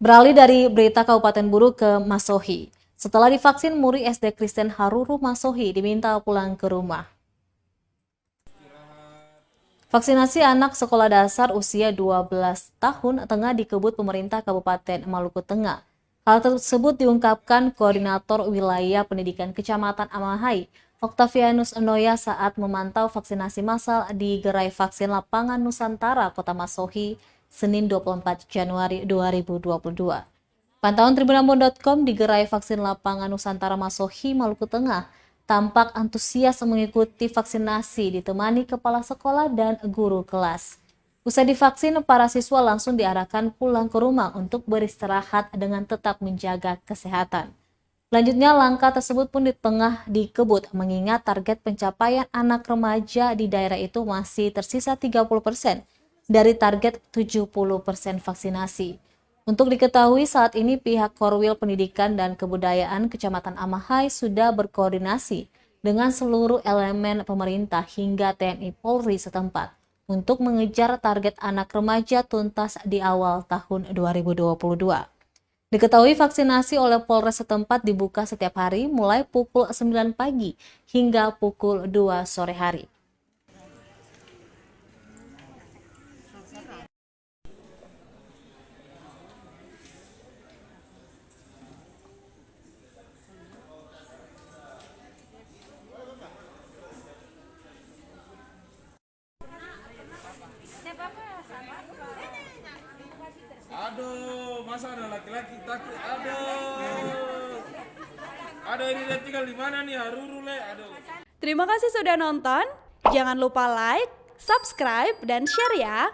Beralih dari berita Kabupaten Buru ke Masohi. Setelah divaksin, murid SD Kristen Haruru Masohi diminta pulang ke rumah. Vaksinasi anak sekolah dasar usia 12 tahun tengah dikebut pemerintah Kabupaten Maluku Tengah. Hal tersebut diungkapkan Koordinator Wilayah Pendidikan Kecamatan Amahai, Octavianus Enoya saat memantau vaksinasi massal di Gerai Vaksin Lapangan Nusantara, Kota Masohi, Senin 24 Januari 2022. Pantauan tribunambon.com di Gerai Vaksin Lapangan Nusantara Masohi, Maluku Tengah, tampak antusias mengikuti vaksinasi ditemani kepala sekolah dan guru kelas. Usai divaksin, para siswa langsung diarahkan pulang ke rumah untuk beristirahat dengan tetap menjaga kesehatan. Selanjutnya, langkah tersebut pun tengah dikebut mengingat target pencapaian anak remaja di daerah itu masih tersisa 30% dari target 70% vaksinasi. Untuk diketahui, saat ini pihak Korwil Pendidikan dan Kebudayaan Kecamatan Amahai sudah berkoordinasi dengan seluruh elemen pemerintah hingga TNI Polri setempat untuk mengejar target anak remaja tuntas di awal tahun 2022. Diketahui vaksinasi oleh Polres setempat dibuka setiap hari mulai pukul 9 pagi hingga pukul 2 sore hari. Aduh, masa ada laki-laki takut? Aduh. Aduh, ini dia tinggal di mana nih, Haruru le? Aduh. Terima kasih sudah nonton. Jangan lupa like, subscribe, dan share ya.